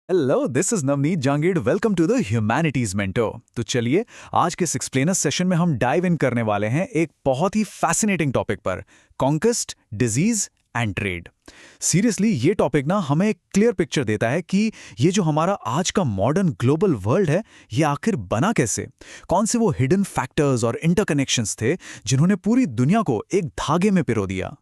Hello, this is Navneet Jangid. Welcome to the humanities mentor. तो चलिए, आज के एक्सप्लेनर सेशन में हम डाइव इन करने वाले हैं एक बहुत ही फैसिनेटिंग टॉपिक पर, conquest, disease and trade. Seriously, ये टॉपिक ना हमें एक क्लियर पिक्चर देता है कि ये जो हमारा आज का मॉडर्न ग्लोबल वर्ल्ड है, ये आखिर बना कैसे। कौन से वो हिडन फैक्टर्स और इंटरकनेक्शंस थे जिन्होंने पूरी दुनिया को एक धागे में पिरो दिया।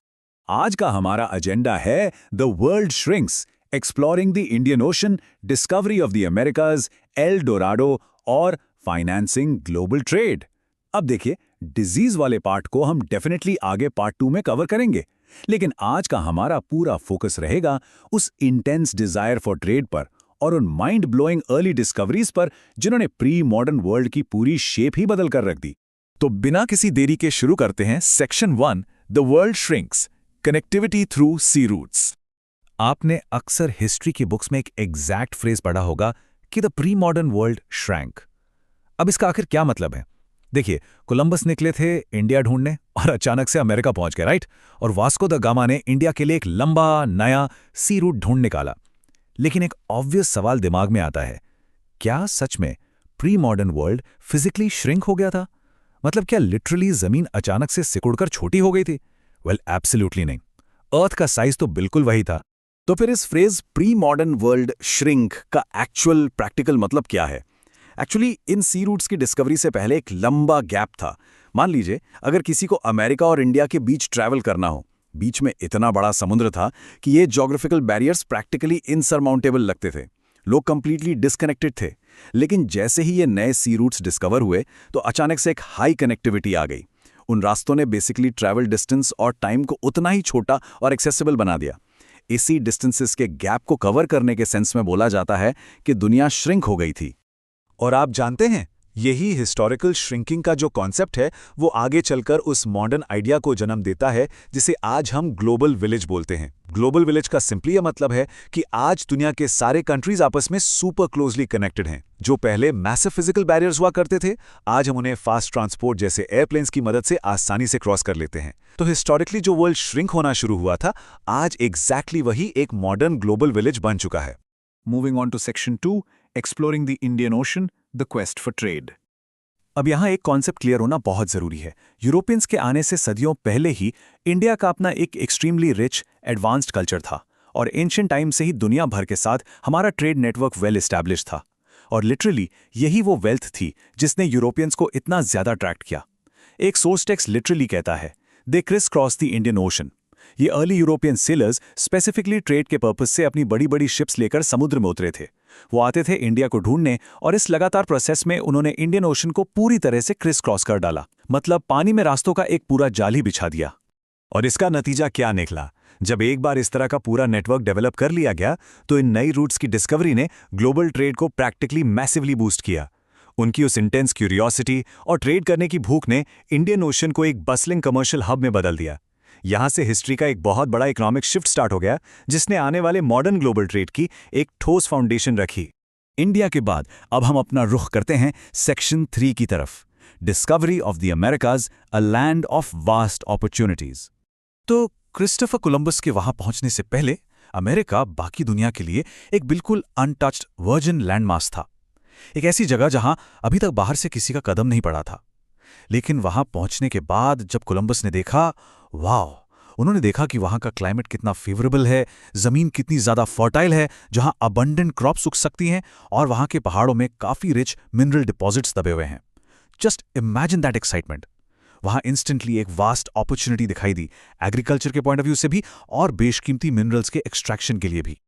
आज का हमारा एजेंडा है the world shrinks, exploring the Indian ocean, discovery of the Americas, El Dorado और फाइनेंसिंग ग्लोबल ट्रेड। अब देखिए, डिजीज वाले पार्ट को हम डेफिनेटली आगे पार्ट 2 में कवर करेंगे, लेकिन आज का हमारा पूरा फोकस रहेगा उस इंटेंस डिजायर फॉर ट्रेड पर और उन माइंड ब्लोइंग अर्ली डिस्कवरीज पर जिन्होंने प्री मॉडर्न वर्ल्ड की पूरी शेप ही बदल कर रख दी। तो बिना किसी देरी के शुरू करते हैं section 1, the world shrinks, connectivity through sea routes. आपने अक्सर हिस्ट्री की बुक्स में एक एग्जैक्ट फ्रेज पढ़ा होगा कि the pre modern world shrank. अब इसका आखिर क्या मतलब है? देखिए, कोलंबस निकले थे इंडिया ढूंढने और अचानक से अमेरिका पहुंच गए, राइट? और वास्को द गामा ने इंडिया के लिए एक लंबा नया सी रूट ढूंढ निकाला। लेकिन एक ऑब्वियस सवाल दिमाग में आता है, क्या सच में pre modern world physically shrink हो गया था? मतलब क्या लिटरली जमीन अचानक से सिकुड़कर छोटी हो गई थी? वेल, एब्सोल्युटली नहीं। अर्थ का साइज तो बिल्कुल वही था। तो फिर इस phrase pre modern world shrink का एक्चुअल प्रैक्टिकल मतलब क्या है? एक्चुअली इन सी रूट्स की डिस्कवरी से पहले एक लंबा गैप था। मान लीजिए, अगर किसी को अमेरिका और इंडिया के बीच ट्रैवल करना हो, बीच में इतना बड़ा समुद्र था कि ये ज्योग्राफिकल बैरियर्स प्रैक्टिकली इनसरमाउंटेबल लगते थे। लोग कंप्लीटली डिस्कनेक्टेड थे। लेकिन जैसे ही ये नए सी रूट्स डिस्कवर हुए, तो अचानक से एक हाई कनेक्टिविटी आ गई। उन रास्तों ने बेसिकली ट्रैवल डिस्टेंस और टाइम को उतना ही छोटा और एक्सेसिबल बना दिया। इसी डिस्टेंसेस के गैप को कवर करने के सेंस में बोला जाता है कि दुनिया श्रिंक हो गई थी। और आप जानते हैं, यही हिस्टोरिकल श्रिंकिंग का जो कॉन्सेप्ट है, वो आगे चलकर उस मॉडर्न आइडिया को जन्म देता है जिसे आज हम ग्लोबल विलेज बोलते हैं। ग्लोबल विलेज का सिंपली यह मतलब है कि आज दुनिया के सारे कंट्रीज आपस में सुपर क्लोजली कनेक्टेड हैं। जो पहले मैसिव फिजिकल बैरियर्स हुआ करते थे, आज हम उन्हें फास्ट ट्रांसपोर्ट जैसे एयरप्लेन्स की मदद से आसानी से क्रॉस कर लेते हैं। तो हिस्टोरिकली जो वर्ल्ड श्रिंक होना शुरू हुआ था, आज एग्जैक्टली वही एक मॉडर्न ग्लोबल विलेज बन चुका है। Moving on to section 2, exploring the Indian ocean, the quest for trade. अब यहाँ एक कॉन्सेप्ट क्लियर होना बहुत जरूरी है। यूरोपियंस के आने से सदियों पहले ही इंडिया का अपना एक एक्सट्रीमली रिच, एडवांस्ड कल्चर था और एंशिएंट टाइम से ही दुनिया भर के साथ हमारा ट्रेड नेटवर्क वेल एस्टैब्लिश था। और लिटरली यही वो वेल्थ थी जिसने यूरोपियंस को इतना ज्यादा अट्रैक्ट किया। एक सोर्स टेक्स्ट लिटरली कहता है, they crisscross the Indian Ocean. ये early European sailors specifically trade के पर्पस से अपनी बड़ी बड़ी शिप्स लेकर समुद्र में उतरे थे। वो आते थे इंडिया को ढूंढने और इस लगातार प्रोसेस में उन्होंने इंडियन ओशन को पूरी तरह से क्रिस क्रॉस कर डाला। मतलब पानी में रास्तों का एक पूरा जाल ही बिछा दिया। और इसका नतीजा क्या निकला? जब एक बार इस तरह का पूरा नेटवर्क डेवलप कर लिया गया, तो इन नई रूट्स की डिस्कवरी ने ग्लोबल ट्रेड को प्रैक्टिकली मैसिवली बूस्ट किया। उनकी उस इंटेंस क्यूरियोसिटी और ट्रेड करने की भूख ने इंडियन ओशन को एक बसलिंग कमर्शियल हब में बदल दिया। यहां से हिस्ट्री का एक बहुत बड़ा इकोनॉमिक शिफ्ट स्टार्ट हो गया, जिसने आने वाले मॉडर्न ग्लोबल ट्रेड की एक ठोस फाउंडेशन रखी। इंडिया के बाद अब हम अपना रुख करते हैं सेक्शन 3 की तरफ, discovery of the Americas, a land of vast opportunities. तो क्रिस्टोफर कोलंबस के वहां पहुंचने से पहले अमेरिका बाकी दुनिया के लिए एक बिल्कुल अनटच्ड वर्जिन लैंडमास था। एक ऐसी जगह जहां अभी तक बाहर से किसी का कदम नहीं पड़ा था। लेकिन वहां पहुंचने के बाद जब कोलंबस ने देखा, वाह, उन्होंने देखा कि वहां का क्लाइमेट कितना फेवरेबल है, जमीन कितनी ज्यादा फर्टाइल है, जहां अबंडेंट क्रॉप्स उग सकती हैं और वहां के पहाड़ों में काफी रिच मिनरल डिपॉजिट्स दबे हुए हैं। Just imagine that excitement. वहां इंस्टेंटली एक वास्ट अपॉर्चुनिटी दिखाई दी, एग्रीकल्चर के पॉइंट ऑफ व्यू से भी और बेशकीमती मिनरल्स के एक्सट्रैक्शन के लिए भी।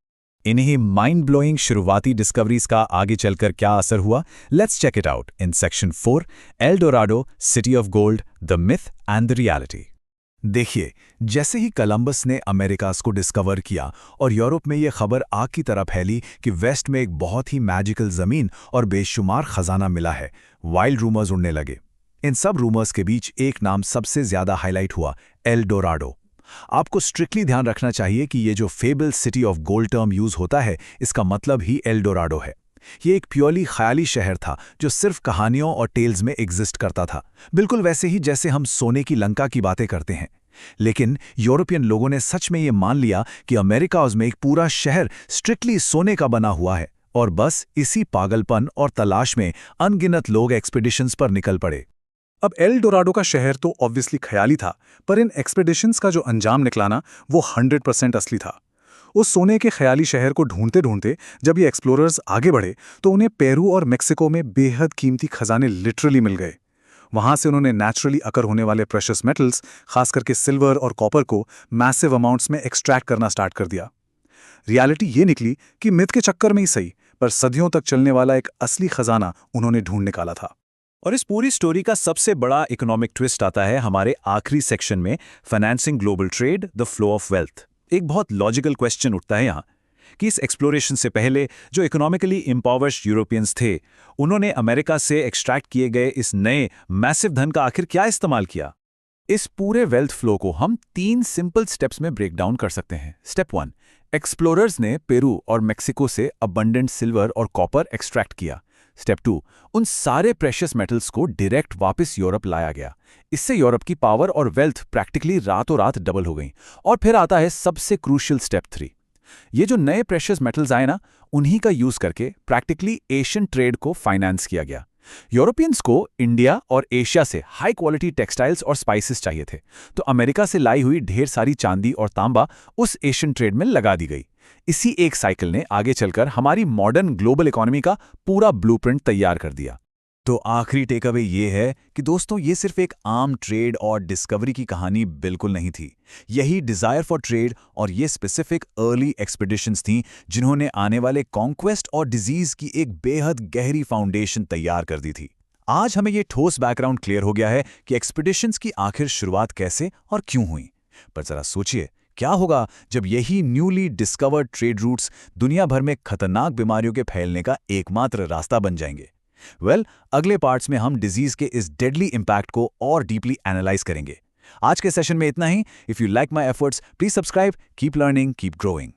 इन्हीं माइंड ब्लोइंग शुरुआती डिस्कवरीज का आगे चलकर क्या असर हुआ, let's check it out in section 4, El Dorado, city of gold, the myth and the reality. देखिए, जैसे ही कोलंबस ने अमेरिकास को डिस्कवर किया और यूरोप में यह खबर आग की तरह फैली कि वेस्ट में एक बहुत ही मैजिकल जमीन और बेशुमार खजाना मिला है, वाइल्ड रूमर्स उड़ने लगे। इन सब रूमर्स के बीच एक नाम सबसे ज्यादा हाईलाइट हुआ, एल डोराडो। आपको स्ट्रिक्टली ध्यान रखना चाहिए कि ये जो fable city of gold term use होता है, इसका मतलब ही एल डोराडो है। ये एक प्योरली ख्याली शहर था जो सिर्फ कहानियों और टेल्स में एग्जिस्ट करता था, बिल्कुल वैसे ही जैसे हम सोने की लंका की बातें करते हैं। लेकिन यूरोपियन लोगों ने सच में ये मान लिया कि अमेरिकाज में एक पूरा शहर स्ट्रिक्टली सोने का बना हुआ है और बस इसी पागलपन और तलाश में अनगिनत लोग एक्सपीडिशंस पर निकल पड़े। अब एल डोराडो का शहर तो ऑब्वियसली ख्याली था, पर इन एक्सपेडिशंस का जो अंजाम निकला ना, वो 100% असली था। उस सोने के ख्याली शहर को ढूंढते ढूंढते जब ये एक्सप्लोरर्स आगे बढ़े तो उन्हें पेरू और मेक्सिको में बेहद कीमती खजाने लिटरली मिल गए। वहां से उन्होंने नेचुरली अकर होने वाले प्रेशियस मेटल्स, खास करके सिल्वर और कॉपर को मैसिव अमाउंट्स में एक्सट्रैक्ट करना स्टार्ट कर दिया। रियलिटी ये निकली कि मिथ के चक्कर में ही सही, पर सदियों तक चलने वाला एक असली खजाना उन्होंने ढूंढ निकाला था। और इस पूरी स्टोरी का सबसे बड़ा इकोनॉमिक ट्विस्ट आता है हमारे आखिरी सेक्शन में, financing global trade, the flow of wealth. एक बहुत लॉजिकल क्वेश्चन उठता है यहाँ कि इस एक्सप्लोरेशन से पहले जो इकोनॉमिकली एम्पावर्ड यूरोपियंस थे, उन्होंने अमेरिका से एक्सट्रैक्ट किए गए इस नए मैसिव धन का आखिर क्या इस्तेमाल किया। इस पूरे वेल्थ फ्लो को हम 3 सिंपल स्टेप्स में ब्रेक डाउन कर सकते हैं। स्टेप 1, एक्सप्लोरर्स ने पेरू और मेक्सिको से अबंडेंट सिल्वर और कॉपर एक्सट्रैक्ट किया। स्टेप 2, उन सारे प्रेशियस मेटल्स को डायरेक्ट वापस यूरोप लाया गया। इससे यूरोप की पावर और वेल्थ प्रैक्टिकली रातों रात डबल हो गई। और फिर आता है सबसे क्रूशियल स्टेप 3, ये जो नए प्रेशियस मेटल्स आए ना, उन्हीं का यूज करके प्रैक्टिकली एशियन ट्रेड को फाइनेंस किया गया। यूरोपियंस को इंडिया और एशिया से हाई क्वालिटी टेक्सटाइल्स और स्पाइसेस चाहिए थे, तो अमेरिका से लाई हुई ढेर सारी चांदी और तांबा उस एशियन ट्रेड में लगा दी गई। इसी एक साइकिल ने आगे चलकर हमारी मॉडर्न ग्लोबल इकोनॉमी का पूरा ब्लूप्रिंट तैयार कर दिया। तो आखिरी टेकअवे ये है कि दोस्तों, ये सिर्फ एक आम ट्रेड और डिस्कवरी की कहानी बिल्कुल नहीं थी। यही डिजायर फॉर ट्रेड और ये स्पेसिफिक अर्ली एक्सपीडिशंस थीं जिन्होंने आने वाले कॉन्क्वेस्ट और डिजीज की एक बेहद गहरी फाउंडेशन तैयार कर दी थी। आज हमें ये ठोस बैकग्राउंड क्लियर हो गया है कि एक्सपीडिशंस की आखिर शुरुआत कैसे और क्यों हुई। पर जरा सोचिए, क्या होगा जब यही न्यूली डिस्कवर्ड ट्रेड रूट्स दुनिया भर में खतरनाक बीमारियों के फैलने का एकमात्र रास्ता बन जाएंगे। अगले पार्ट्स में हम डिजीज के इस डेडली इंपैक्ट को और डीपली एनालाइज करेंगे। आज के सेशन में इतना ही। If you like my efforts, please subscribe, keep learning, keep growing.